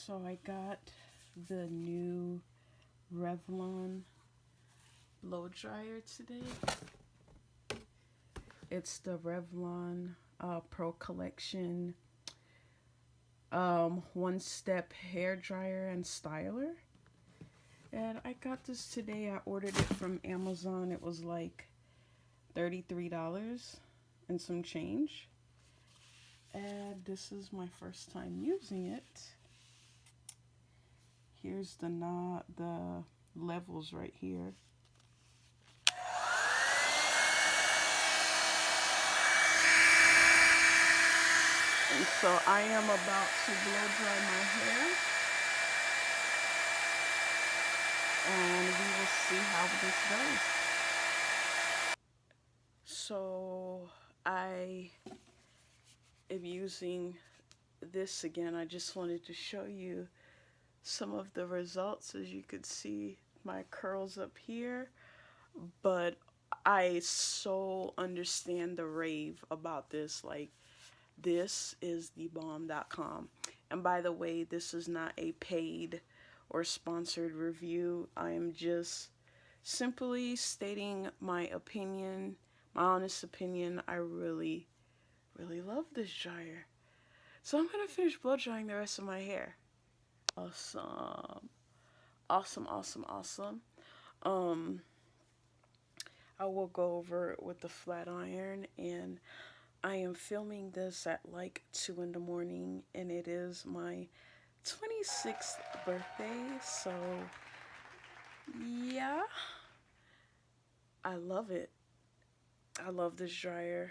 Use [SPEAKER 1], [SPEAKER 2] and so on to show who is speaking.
[SPEAKER 1] So I got the new Revlon blow dryer today. It's the Revlon Pro Collection one step hair dryer and styler. And I got this today. I ordered it from Amazon. It was like $33 and some change. And this is my first time using it. Here's the levels right here. And so I am about to blow dry my hair. And we will see how this goes. So I am using this again. I just wanted to show you some of the results. As you could see, my curls up here, but I so understand the rave about this. Like, this is the bomb.com. And by the way, this is not a paid or sponsored review. I am just simply stating my opinion, my honest opinion. I really love this dryer. So I'm gonna finish blow drying the rest of my hair. Awesome. Awesome, awesome, awesome. I will go over it with the flat iron, and I am filming this at like 2 in the morning, and it is my 26th birthday, so yeah, I love it. I love this dryer.